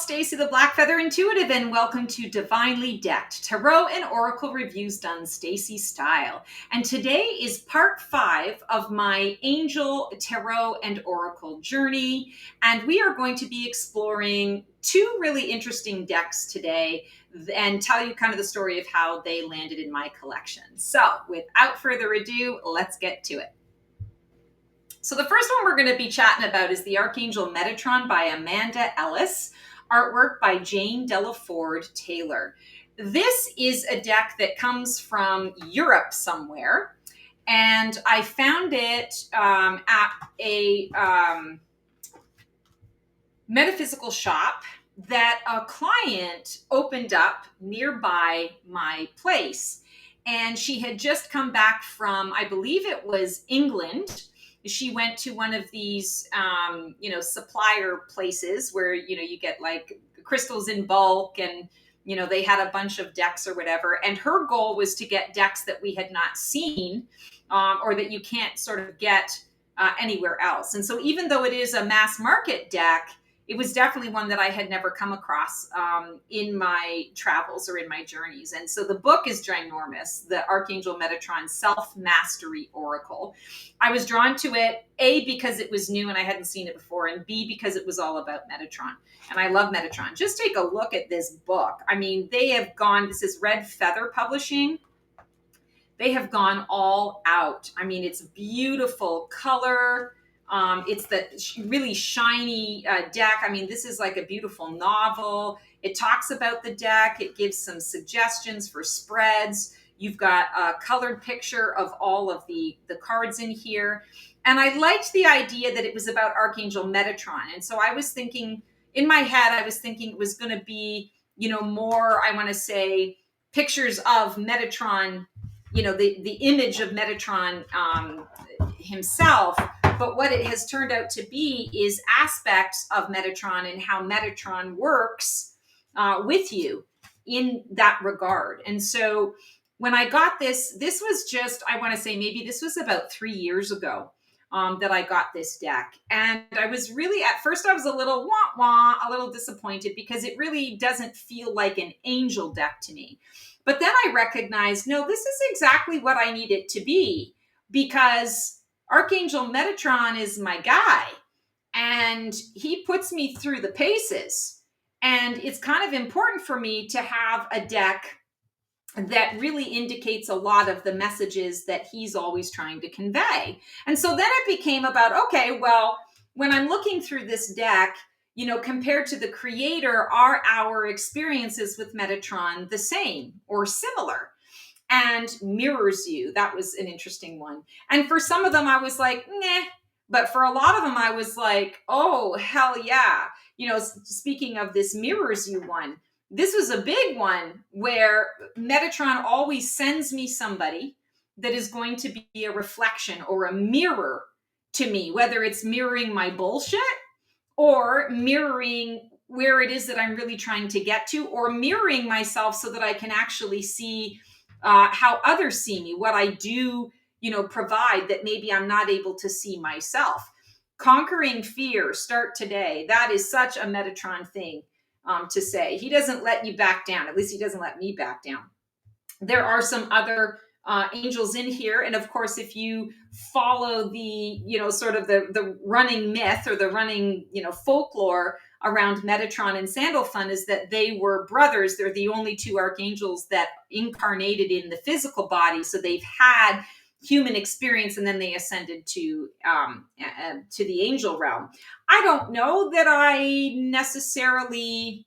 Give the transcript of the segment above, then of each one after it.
Stacy the Blackfeather Intuitive, and welcome to Divinely Decked Tarot and Oracle Reviews done Stacy style. And today is part 5 of my Angel Tarot and Oracle journey. And we are going to be exploring 2 really interesting decks today and tell you kind of the story of how they landed in my collection. So without further ado, let's get to it. So the first one we're going to be chatting about is the Archangel Metatron by Amanda Ellis, artwork by Jane Delaford Taylor. This is a deck that comes from Europe somewhere, and I found it at a metaphysical shop that a client opened up nearby my place. And she had just come back from, I believe it was England. She went to one of these, supplier places where, you get like crystals in bulk and, they had a bunch of decks or whatever. And her goal was to get decks that we had not seen or that you can't sort of get anywhere else. And so even though it is a mass market deck, it was definitely one that I had never come across in my travels or in my journeys. And so the book is ginormous, the Archangel Metatron Self-Mastery Oracle. I was drawn to it, A, because it was new and I hadn't seen it before, and B, because it was all about Metatron. And I love Metatron. Just take a look at this book. I mean, they have gone, this is Red Feather Publishing. They have gone all out. I mean, it's beautiful color. It's the really shiny deck. I mean, this is like a beautiful novel. It talks about the deck. It gives some suggestions for spreads. You've got a colored picture of all of the cards in here. And I liked the idea that it was about Archangel Metatron. And so I was thinking, in my head, I was thinking it was going to be, more, I want to say, pictures of Metatron, the image of Metatron himself. But what it has turned out to be is aspects of Metatron and how Metatron works with you in that regard. And so when I got this was just, I want to say maybe this was about 3 years ago that I got this deck. And I was really, at first I was a little a little disappointed because it really doesn't feel like an angel deck to me. But then I recognized, no, this is exactly what I need it to be, because Archangel Metatron is my guy, and he puts me through the paces. And it's kind of important for me to have a deck that really indicates a lot of the messages that he's always trying to convey. And so then it became about, okay, well, when I'm looking through this deck, compared to the creator, are our experiences with Metatron the same or similar? And mirrors you. That was an interesting one. And for some of them, I was like, nah. But for a lot of them, I was like, oh, hell yeah. Speaking of this mirrors you one, this was a big one where Metatron always sends me somebody that is going to be a reflection or a mirror to me, whether it's mirroring my bullshit or mirroring where it is that I'm really trying to get to, or mirroring myself so that I can actually see how others see me, what I do, provide that maybe I'm not able to see myself. Conquering fear, start today. That is such a Metatron thing to say. He doesn't let you back down. At least he doesn't let me back down. There are some other angels in here. And of course, if you follow the, sort of the running myth or the running, folklore around Metatron and Sandalphon, is that they were brothers. They're the only 2 archangels that incarnated in the physical body. So they've had human experience and then they ascended to the angel realm. I don't know that I necessarily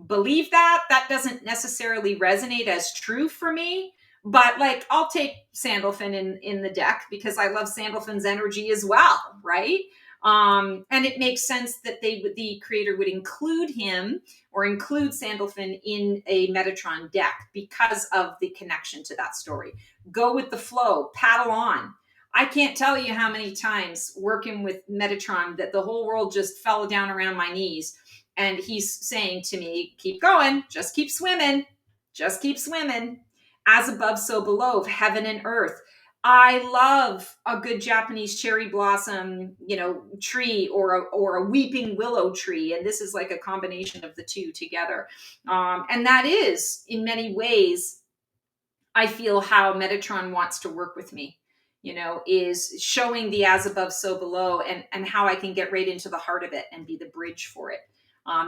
believe that. That doesn't necessarily resonate as true for me. But like, I'll take Sandalphon in the deck because I love Sandalphon's energy as well, right? And it makes sense that the creator would include him or include Sandalphon in a Metatron deck because of the connection to that story. Go with the flow, paddle on. I can't tell you how many times working with Metatron that the whole world just fell down around my knees. And he's saying to me, keep going, just keep swimming, just keep swimming. As above, so below, heaven and earth. I love a good Japanese cherry blossom, tree, or a weeping willow tree, and this is like a combination of the two together. And that is, in many ways, I feel how Metatron wants to work with me. Is showing the as above, so below, and how I can get right into the heart of it and be the bridge for it.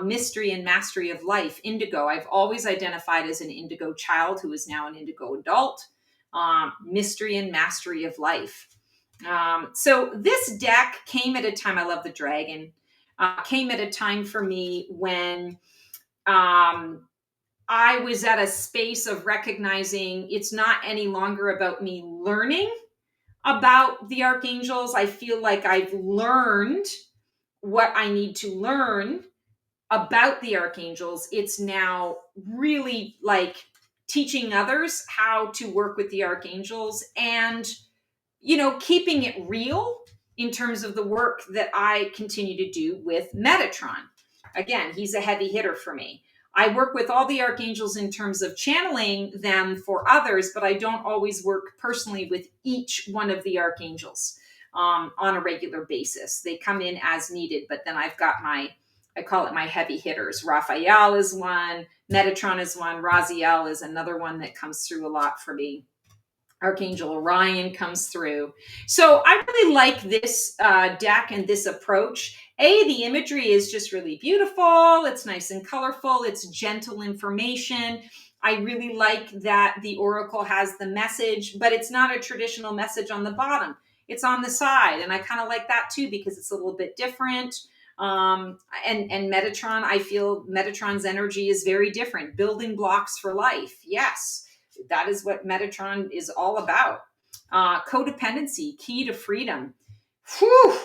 Mystery and mastery of life, indigo. I've always identified as an indigo child who is now an indigo adult. Mystery and mastery of life. So this deck came at a time, I love the dragon, came at a time for me when I was at a space of recognizing it's not any longer about me learning about the archangels. I feel like I've learned what I need to learn about the archangels. It's now really like teaching others how to work with the archangels and, keeping it real in terms of the work that I continue to do with Metatron. Again, he's a heavy hitter for me. I work with all the archangels in terms of channeling them for others, but I don't always work personally with each one of the archangels on a regular basis. They come in as needed, but then I've got I call it my heavy hitters. Raphael is one, Metatron is one, Raziel is another one that comes through a lot for me. Archangel Orion comes through. So I really like this deck and this approach. The imagery is just really beautiful. It's nice and colorful. It's gentle information. I really like that the Oracle has the message, but it's not a traditional message on the bottom. It's on the side. And I kind of like that too, because it's a little bit different. And Metatron, I feel Metatron's energy is very different. Building blocks for life. Yes. That is what Metatron is all about. Codependency, key to freedom. Whew!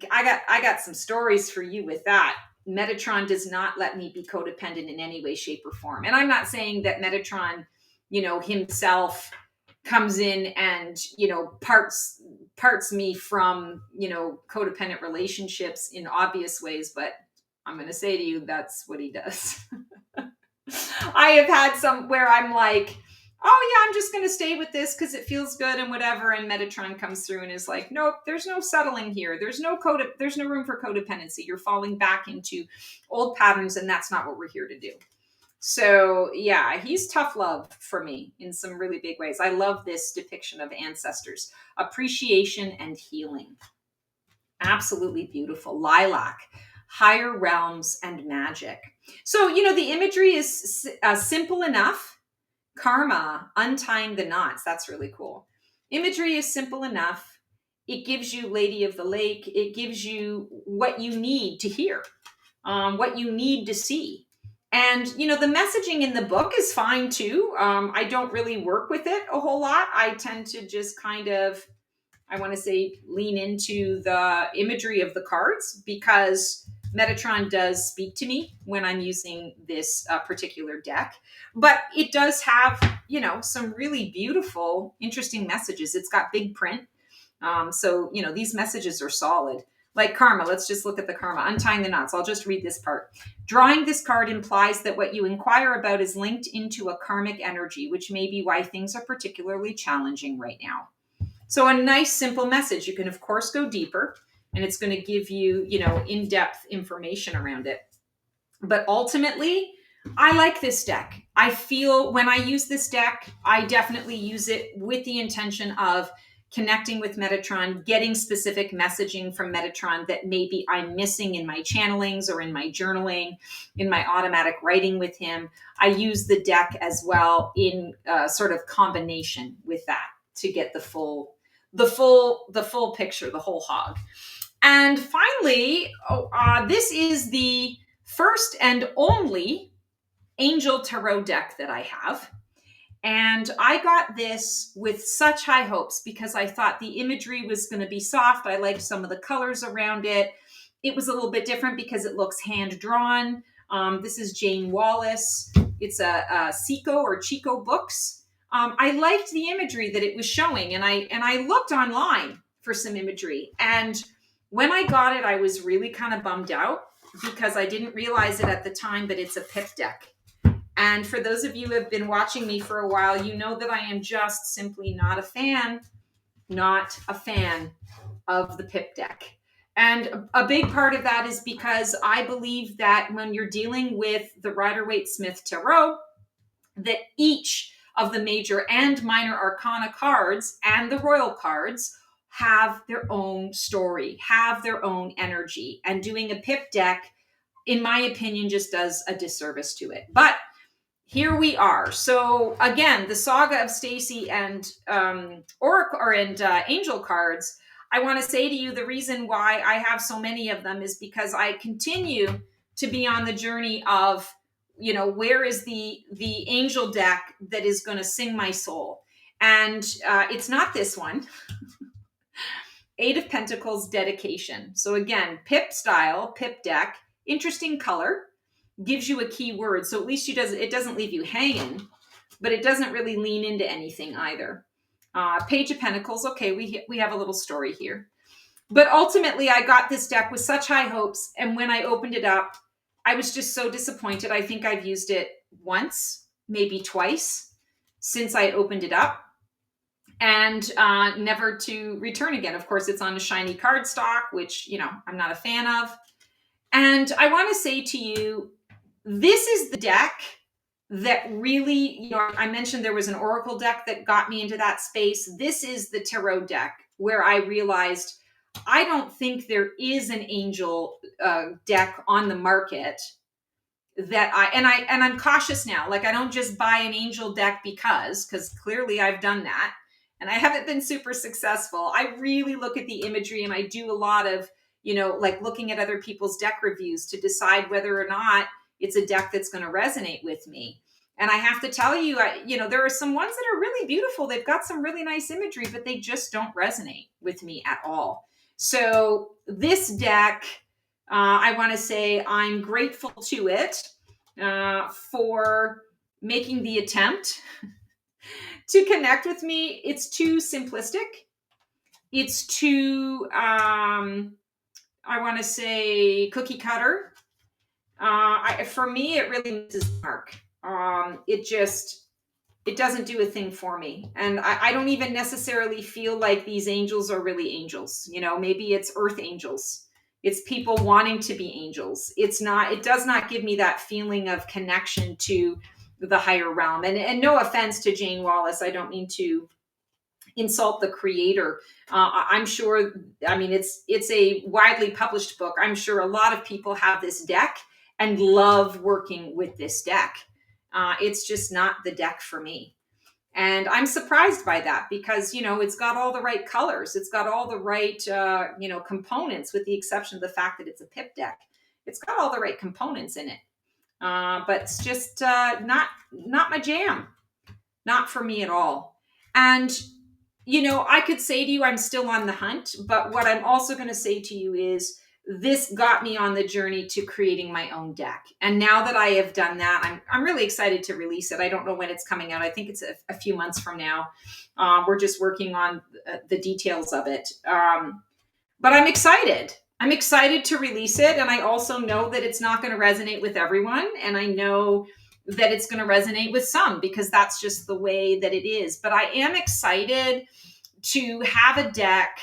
I got some stories for you with that. Metatron does not let me be codependent in any way, shape, or form. And I'm not saying that Metatron, himself comes in and, parts me from, codependent relationships in obvious ways, but I'm going to say to you, that's what he does. I have had some where I'm like, oh yeah, I'm just going to stay with this because it feels good and whatever. And Metatron comes through and is like, nope, there's no settling here. There's no room for codependency. You're falling back into old patterns, and that's not what we're here to do. So yeah, he's tough love for me in some really big ways. I love this depiction of ancestors, appreciation and healing. Absolutely beautiful. Lilac, higher realms and magic. So, the imagery is simple enough. Karma, untying the knots. That's really cool. Imagery is simple enough. It gives you Lady of the Lake. It gives you what you need to hear, what you need to see. And, the messaging in the book is fine too. I don't really work with it a whole lot. I tend to just kind of, I want to say, lean into the imagery of the cards because Metatron does speak to me when I'm using this particular deck. But it does have, some really beautiful, interesting messages. It's got big print. So, these messages are solid. Like karma, let's just look at the karma. Untying the knots. I'll just read this part. Drawing this card implies that what you inquire about is linked into a karmic energy, which may be why things are particularly challenging right now. So a nice, simple message. You can, of course, go deeper, and it's going to give you, in-depth information around it. But ultimately, I like this deck. I feel when I use this deck, I definitely use it with the intention of connecting with Metatron, getting specific messaging from Metatron that maybe I'm missing in my channelings or in my journaling, in my automatic writing with him. I use the deck as well in sort of combination with that to get the full picture, the whole hog. And finally, this is the first and only Angel Tarot deck that I have. And I got this with such high hopes because I thought the imagery was going to be soft. I liked some of the colors around it. It was a little bit different because it looks hand-drawn. This is Jane Wallace. It's a Chico or Chico books. I liked the imagery that it was showing, and I looked online for some imagery. And when I got it, I was really kind of bummed out because I didn't realize it at the time, but it's a pip deck. And for those of you who have been watching me for a while, you know that I am just simply not a fan not a fan of the pip deck. And a big part of that is because I believe that when you're dealing with the Rider-Waite-Smith Tarot, that each of the major and minor arcana cards and the royal cards have their own story, have their own energy. And doing a pip deck, in my opinion, just does a disservice to it. But here we are. So again, the saga of Stacy and Oracle and Angel cards. I want to say to you, the reason why I have so many of them is because I continue to be on the journey of, where is the angel deck that is going to sing my soul? And it's not this one. Eight of Pentacles dedication. So again, pip style, pip deck, interesting color, gives you a key word. So at least it doesn't leave you hanging, but it doesn't really lean into anything either. Page of Pentacles. Okay, we have a little story here. But ultimately, I got this deck with such high hopes. And when I opened it up, I was just so disappointed. I think I've used it once, maybe twice since I opened it up, and never to return again. Of course, it's on a shiny cardstock, which, I'm not a fan of. And I want to say to you, this is the deck that really, I mentioned there was an Oracle deck that got me into that space. This is the Tarot deck where I realized I don't think there is an angel deck on the market that I'm cautious now. Like, I don't just buy an angel deck because clearly I've done that and I haven't been super successful. I really look at the imagery, and I do a lot of, like looking at other people's deck reviews to decide whether or not it's a deck that's going to resonate with me. And I have to tell you, there are some ones that are really beautiful. They've got some really nice imagery, but they just don't resonate with me at all. So this deck, I want to say I'm grateful to it for making the attempt to connect with me. It's too simplistic. It's too, I want to say, cookie cutter. For me, it really misses the mark. It doesn't do a thing for me. And I don't even necessarily feel like these angels are really angels. Maybe it's earth angels. It's people wanting to be angels. It does not give me that feeling of connection to the higher realm. And no offense to Jane Wallace, I don't mean to insult the creator. I'm sure, it's a widely published book. I'm sure a lot of people have this deck and love working with this deck. It's just not the deck for me. And I'm surprised by that because, it's got all the right colors. It's got all the right, components, with the exception of the fact that it's a pip deck. It's got all the right components in it. But it's just not my jam. Not for me at all. And, I could say to you, I'm still on the hunt. But what I'm also going to say to you is, this got me on the journey to creating my own deck. And now that I have done that, I'm really excited to release it. I don't know when it's coming out. I think it's a few months from now. We're just working on the details of it. But I'm excited. I'm excited to release it. And I also know that it's not going to resonate with everyone. And I know that it's going to resonate with some because that's just the way that it is. But I am excited to have a deck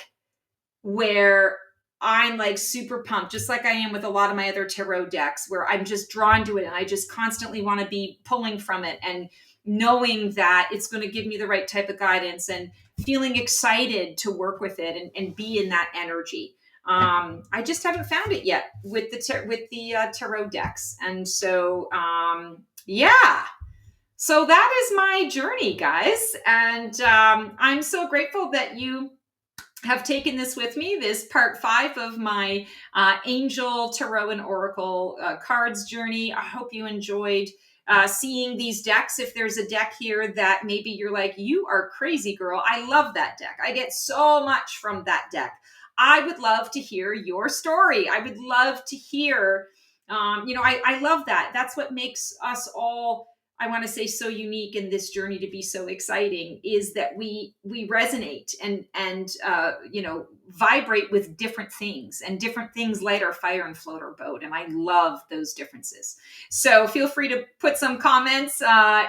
where I'm like super pumped, just like I am with a lot of my other tarot decks, where I'm just drawn to it and I just constantly want to be pulling from it and knowing that it's going to give me the right type of guidance and feeling excited to work with it and be in that energy. I just haven't found it yet with the tarot decks. And so, yeah. So that is my journey, guys. And I'm so grateful that you have taken this with me, this part 5 of my Angel, Tarot, and Oracle cards journey. I hope you enjoyed seeing these decks. If there's a deck here that maybe you're like, you are crazy, girl, I love that deck. I get so much from that deck. I would love to hear your story. I would love to hear, I love that. That's what makes us all, I want to say, so unique in this journey to be so exciting, is that we resonate and vibrate with different things, and different things light our fire and float our boat. And I love those differences. So feel free to put some comments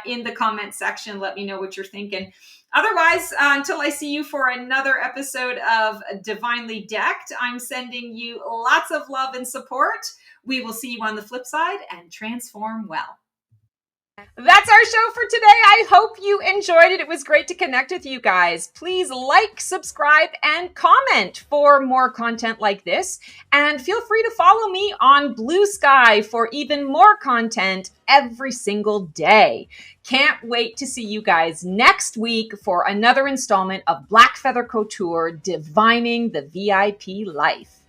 in the comment section. Let me know what you're thinking. Otherwise, until I see you for another episode of Divinely Decked, I'm sending you lots of love and support. We will see you on the flip side, and transform well. That's our show for today. I hope you enjoyed it. It was great to connect with you guys. Please like, subscribe, and comment for more content like this. And feel free to follow me on Blue Sky for even more content every single day. Can't wait to see you guys next week for another installment of Black Feather Couture, Divining the VIP Life.